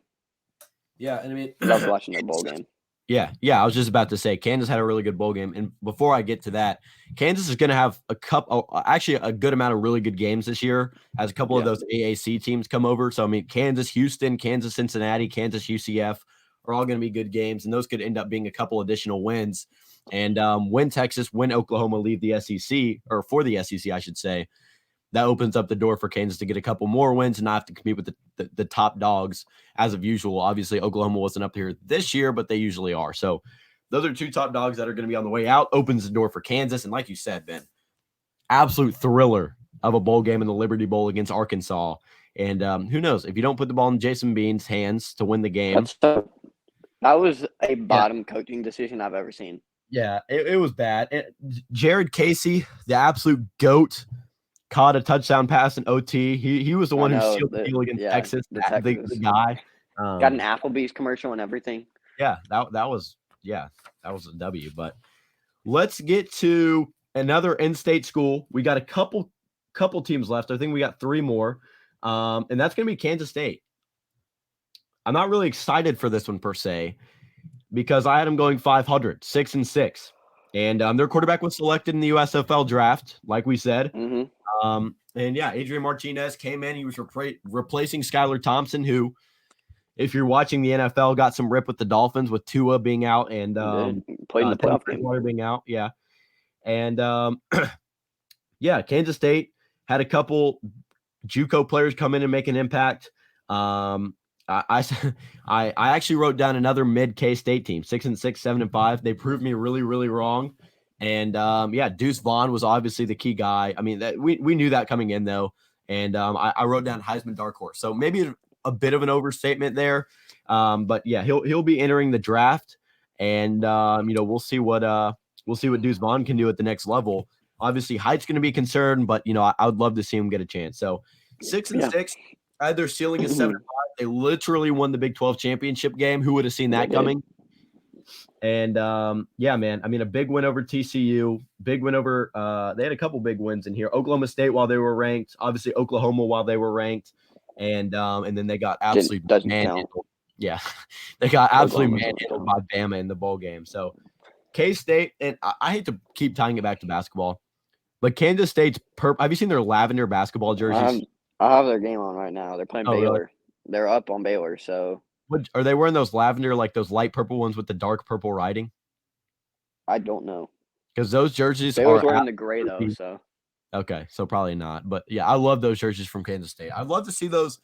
Yeah, and I mean, love watching their bowl game. Yeah. I was just about to say Kansas had a really good bowl game, and before I get to that, Kansas is going to have actually a good amount of really good games this year, as a couple of those AAC teams come over. So I mean, Kansas, Houston, Kansas, Cincinnati, Kansas, UCF are all going to be good games, and those could end up being a couple additional wins. And when Oklahoma leave the SEC, or for the SEC, I should say, that opens up the door for Kansas to get a couple more wins and not have to compete with the top dogs as of usual. Obviously, Oklahoma wasn't up here this year, but they usually are. So those are 2 top dogs that are going to be on the way out. Opens the door for Kansas. And like you said, Ben, absolute thriller of a bowl game in the Liberty Bowl against Arkansas. And who knows, if you don't put the ball in Jason Bean's hands to win the game. That was a bottom coaching decision I've ever seen. Yeah, it was bad. Jared Casey, the absolute GOAT, caught a touchdown pass in OT. He was the one who sealed the deal against Texas. The guy got an Applebee's commercial and everything. Yeah, that was a W. But let's get to another in-state school. We got a couple teams left. I think we got 3 more, and that's going to be Kansas State. I'm not really excited for this one per se because I had them going 500, 6-6, and their quarterback was selected in the USFL draft, like we said. Mm-hmm. And yeah, Adrian Martinez came in. He was replacing Skylar Thompson, who, if you're watching the NFL, got some rip with the Dolphins with Tua being out and played in the playoff game. Being out, yeah. And yeah, Kansas State had a couple JUCO players come in and make an impact. I actually wrote down another mid K-State team, 6-6, 7-5. They proved me really, really wrong. And yeah, Deuce Vaughn was obviously the key guy. I mean, we knew that coming in though. And I wrote down Heisman dark horse. So maybe a bit of an overstatement there. But yeah, he'll be entering the draft, and we'll see what Deuce Vaughn can do at the next level. Obviously, height's going to be concerned, but I would love to see him get a chance. So 6-6, their ceiling is 7-5. They literally won the Big 12 championship game. Who would have seen that coming? And yeah, man. I mean, a big win over TCU, big win over. They had a couple big wins in here. Oklahoma State while they were ranked. Obviously, Oklahoma while they were ranked, and then they got absolutely manhandled. Yeah, they got absolutely manhandled by Bama in the bowl game. So K-State, and I hate to keep tying it back to basketball, but Kansas State's have you seen their lavender basketball jerseys? I have their game on right now. They're playing Baylor. Really? They're up on Baylor. So are they wearing those lavender, like those light purple ones with the dark purple writing? I don't know. Because those jerseys Baylor's wearing the gray though. So okay, so probably not. But yeah, I love those jerseys from Kansas State. I'd love to see those.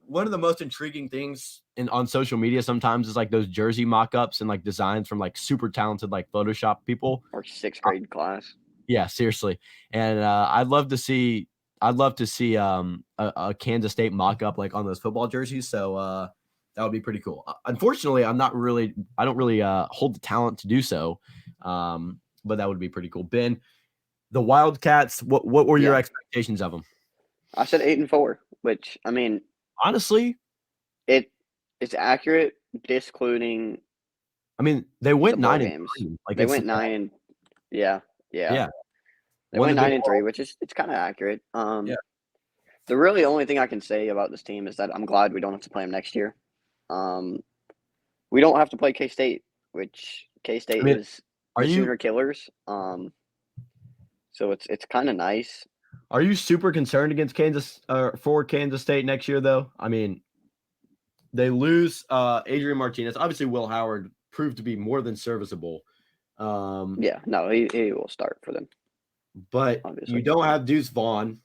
One of the most intriguing things on social media sometimes is like those jersey mock-ups and like designs from like super talented like Photoshop people or 6th grade class. Yeah, seriously. And I'd love to see a Kansas State mock-up like on those football jerseys. So that would be pretty cool. Unfortunately, I don't really hold the talent to do so. But that would be pretty cool. Ben, the Wildcats, what were your expectations of them? I said 8-4, which I mean, honestly, it's accurate, discluding. I mean, they went 9-3. Like they went 9. Yeah. They went 9-3, which it's kind of accurate. The really only thing I can say about this team is that I'm glad we don't have to play them next year. We don't have to play K-State, which K-State is the Sooner Killers. So it's kind of nice. Are you super concerned against for Kansas State next year, though? I mean, they lose Adrian Martinez. Obviously, Will Howard proved to be more than serviceable. He will start for them. But obviously, you don't have Deuce Vaughn.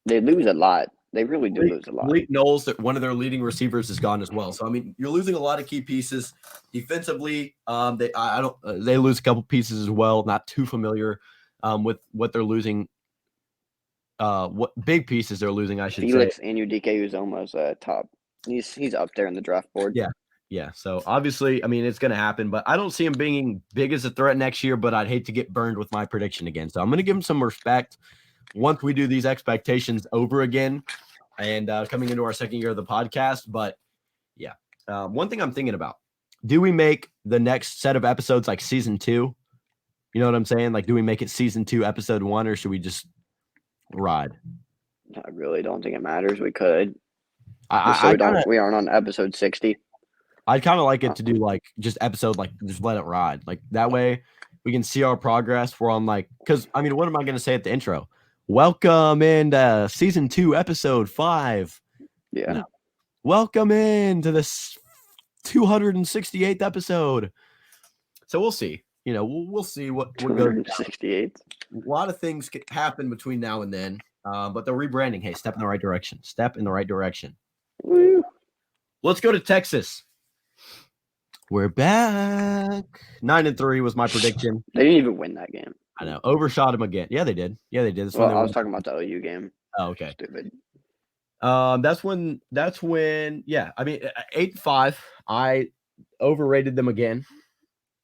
They lose a lot. They really do lose a lot. Malik Knowles, that one of their leading receivers, is gone as well. So I mean, you're losing a lot of key pieces defensively. They lose a couple pieces as well. Not too familiar with what they're losing. What big pieces they're losing, I should say. Felix Anudike Uzoma's top. He's up there in the draft board. Yeah. So obviously, I mean, it's going to happen, but I don't see him being big as a threat next year. But I'd hate to get burned with my prediction again. So I'm going to give him some respect once we do these expectations over again, and coming into our second year of the podcast. But yeah, one thing I'm thinking about: do we make the next set of episodes like season 2? You know what I'm saying? Like, do we make it season 2, episode 1, or should we just ride? I really don't think it matters. We could. We aren't on episode 60. I'd kind of like it to do like just episode, like just let it ride. Like that way we can see our progress. We're on because I mean, what am I going to say at the intro? Welcome into season 2, episode 5. Yeah. No. Welcome into this 268th episode. So we'll see. We'll see what we're going to 268. A lot of things could happen between now and then. But the rebranding, hey, step in the right direction. Step in the right direction. Woo. Let's go to Texas. We're back. 9-3 was my prediction. They didn't even win that game. I know. Overshot him again. Yeah, they did. Yeah, they did. This Well, one I was talking about the OU game. Oh, okay. Stupid. That's when. Yeah, I mean, 8-5. I overrated them again.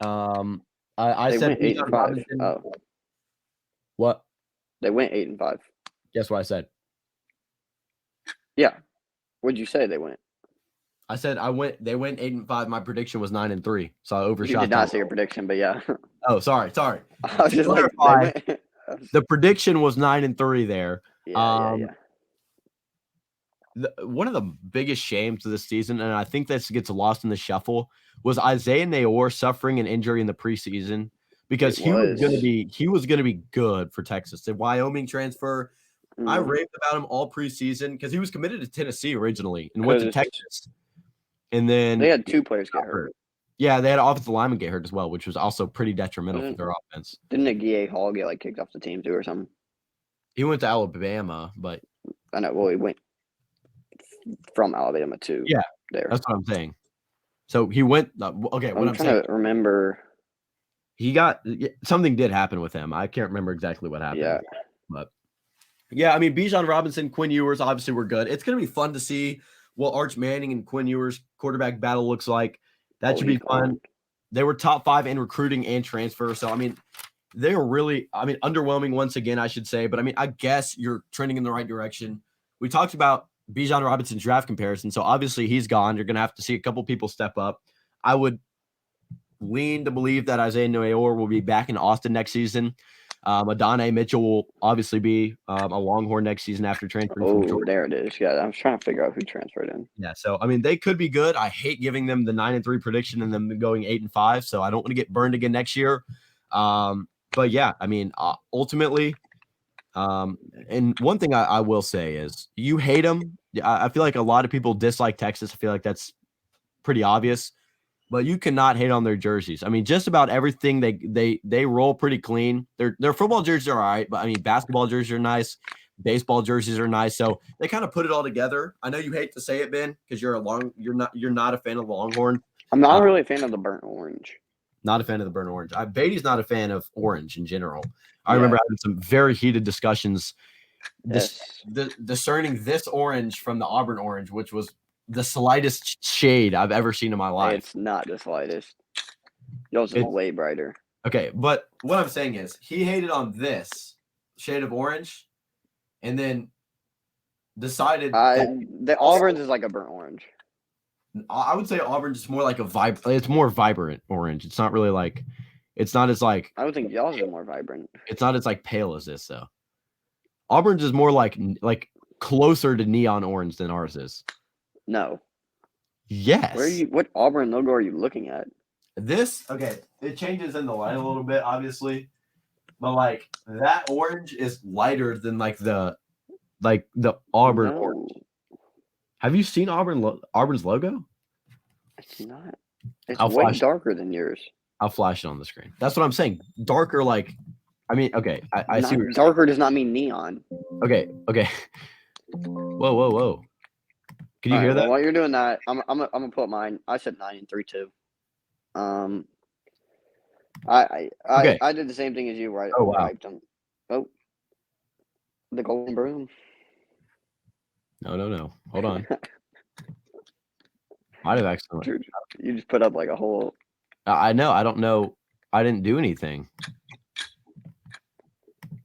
I They said went 8 Bijan and 5. Robinson. Oh, What? they went 8 and 5. Guess what I said? Yeah. What'd you say they went? I said they went 8-5. My prediction was 9-3, so I overshot. You did not say your prediction, but yeah. Oh, sorry. I was just like, the prediction was 9-3 there. Yeah. One of the biggest shames of this season, and I think this gets lost in the shuffle, was Isaiah Nayor suffering an injury in the preseason because he was going to be good for Texas. The Wyoming transfer, I raved about him all preseason because he was committed to Tennessee originally and went to Texas. And then they had 2 players get hurt. Yeah, they had an offensive lineman get hurt as well, which was also pretty detrimental for their offense. Didn't Aguiye Hall get kicked off the team too or something? He went to Alabama, but I know. Well, he went from Alabama to there. That's what I'm saying. So he went. Okay, what I'm trying to remember. He got something did happen with him. I can't remember exactly what happened. Yeah, but yeah, I mean, Bijan Robinson, Quinn Ewers, obviously were good. It's going to be fun to see what Arch Manning and Quinn Ewers quarterback battle looks like. That should be fun. They were top 5 in recruiting and transfer. So I mean, they were really, underwhelming once again, I should say. But I mean, I guess you're trending in the right direction. We talked about Bijan Robinson's draft comparison. So obviously he's gone. You're going to have to see a couple people step up. I would lean to believe that Isaiah Nayor will be back in Austin next season. Adonai Mitchell will obviously be a Longhorn next season after transferring from Georgia. There it is. Yeah, I was trying to figure out who transferred in. Yeah, so I mean, they could be good. I hate giving them the 9-3 prediction and them going 8-5. So I don't want to get burned again next year. But yeah, I mean, ultimately, and one thing I will say is you hate them. I feel like a lot of people dislike Texas. I feel like that's pretty obvious. But you cannot hate on their jerseys. I mean, just about everything they roll pretty clean. Their football jerseys are all right, but I mean, basketball jerseys are nice, baseball jerseys are nice. So they kind of put it all together. I know you hate to say it, Ben, because you're not a fan of the Longhorn. I'm not really a fan of the burnt orange. Not a fan of the burnt orange. Beatty's not a fan of orange in general. I remember having some very heated discussions discerning this orange from the Auburn orange, which was the slightest shade I've ever seen in my life. It's not the slightest. Yours is way brighter. Okay, but what I'm saying is he hated on this shade of orange and then decided the Auburn's is like a burnt orange. I would say Auburn's is more like it's more vibrant orange. It's not really like it's not as like I would think y'all's is more vibrant. It's not as like pale as this though. Auburn's is more like closer to neon orange than ours is. No. Yes. What Auburn logo are you looking at? This, okay, it changes in the light a little bit, obviously. But like that orange is lighter than the Auburn orange. Have you seen Auburn's logo? It's not. It's way darker than yours. I'll flash it on the screen. That's what I'm saying. Darker, okay. I see. Darker does not mean neon. Okay. Whoa. Can you hear that? While you're doing that, I'm gonna put mine. I said 9-3 too. I did the same thing as you, right? Oh wow. The golden broom. No. Hold on. Might have accidentally. You just put up a whole. I know. I don't know. I didn't do anything.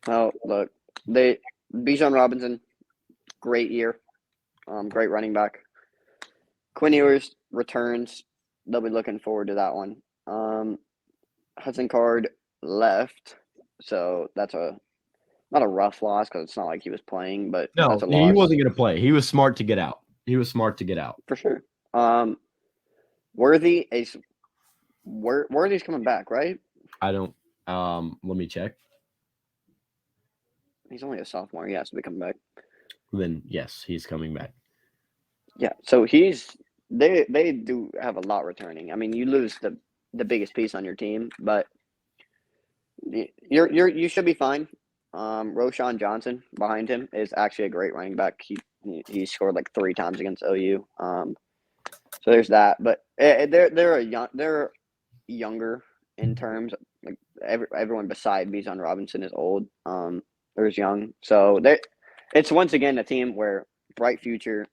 Oh, look. Bijan Robinson, great year. Great running back. Quinn Ewers returns. They'll be looking forward to that one. Hudson Card left, so that's not a rough loss because it's not like he was playing, but no, that's a loss. He wasn't going to play. He was smart to get out. For sure. Worthy's coming back, right? I don't. Let me check. He's only a sophomore. He has to be coming back. Then yes, he's coming back. Yeah, so they do have a lot returning. I mean, you lose the biggest piece on your team, but you should be fine. Roshan Johnson behind him is actually a great running back. He scored 3 times against OU. So there's that, but they're younger in terms everyone beside Bijan Robinson is old, or is young. So it's once again a team where bright future.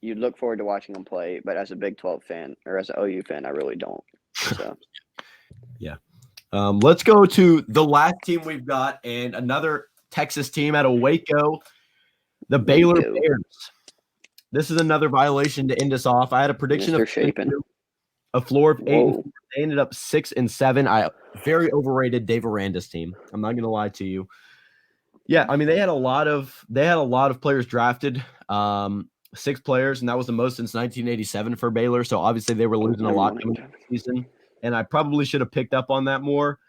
You look forward to watching them play, but as a Big 12 fan or as an OU fan, I really don't. So yeah. Let's go to the last team we've got, and another Texas team out of Waco, the Baylor Bears. This is another violation to end us off. I had a prediction Mr. of Shapen. a floor of 8 and 4. Whoa. They ended up 6 and 7. I very overrated Dave Aranda's team. I'm not gonna lie to you. Yeah, I mean they had a lot of players drafted. 6 players, and that was the most since 1987 for Baylor. So obviously they were losing a lot coming into the season, and I probably should have picked up on that more.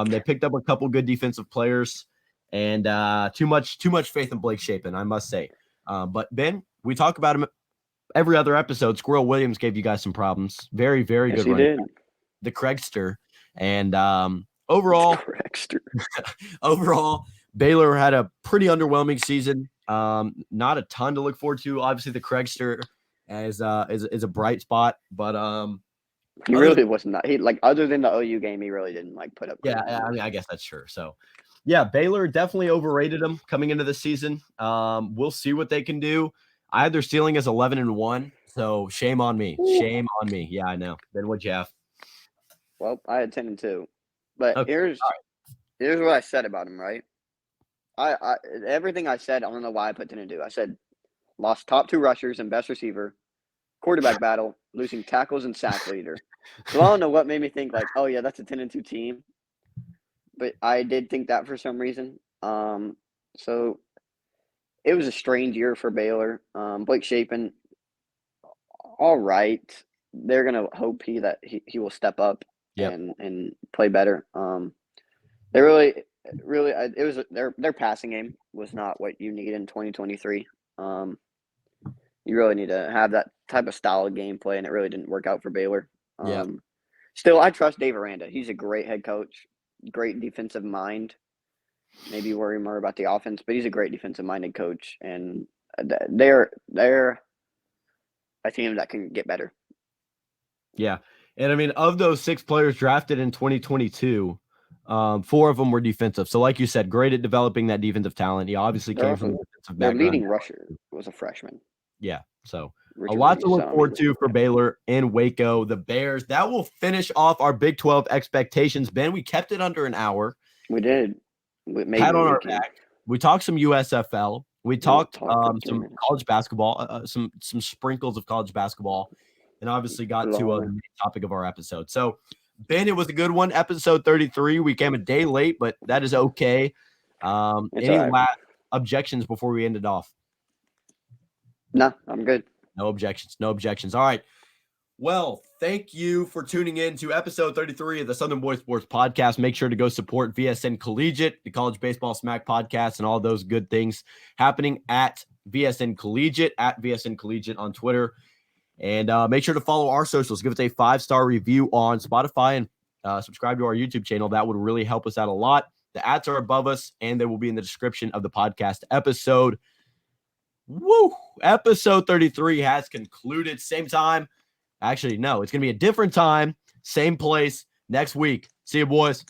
They picked up a couple good defensive players, and too much faith in Blake Shapen, I must say. But Ben, we talk about him every other episode. Squirrel Williams gave you guys some problems. Very, very Yes, good he running did. back. The Craigster, and overall, Baylor had a pretty underwhelming season. Not a ton to look forward to. Obviously, the Craigster is a bright spot, but he really was not. He other than the OU game, he really didn't put up. Yeah, I mean, I guess that's true. So, yeah, Baylor definitely overrated them coming into the season. We'll see what they can do. I had their ceiling as 11-1, so shame on me. Ooh. Shame on me. Yeah, I know. Ben, what'd you have? Well, I had 10-2, but Okay. here's what I said about him. Right, I everything I said. I don't know why I put 10-2. I said lost top 2 rushers and best receiver, quarterback battle, losing tackles and sack leader. So I don't know what made me think oh yeah, that's a 10-2 team. But I did think that for some reason. So it was a strange year for Baylor. Blake Shapen, all right. They're gonna hope he will step up and play better. They really it was their passing game was not what you need in 2023. You really need to have that type of style of gameplay, and it really didn't work out for Baylor. Still, I trust Dave Aranda. He's a great head coach, great defensive mind. Maybe worry more about the offense, but he's a great defensive-minded coach, and they're a team that can get better. Yeah, and I mean, of those 6 players drafted in 2022, 4 of them were defensive. So, like you said, great at developing that defensive talent. He obviously came from the defensive background. Their leading rusher was a freshman. Yeah, so a lot to look forward to for Baylor and Waco. The Bears. That will finish off our Big 12 expectations. Ben, we kept it under an hour. We did. Pat on our back. We talked some USFL. We talked some college basketball, some sprinkles of college basketball, and obviously got to the main topic of our episode. So, Ben, it was a good one. Episode 33. We came a day late, but that is okay. Any last objections before we end it off? No, I'm good. No objections. No objections. All right. Well, thank you for tuning in to episode 33 of the Southern Boys Sports Podcast. Make sure to go support VSN Collegiate, the College Baseball Smack Podcast, and all those good things happening at VSN Collegiate, at VSN Collegiate on Twitter. And make sure to follow our socials. Give us a 5-star review on Spotify and subscribe to our YouTube channel. That would really help us out a lot. The ads are above us, and they will be in the description of the podcast episode. Woo! Episode 33 has concluded. Same time. Actually, no, it's going to be a different time, same place next week. See you, boys.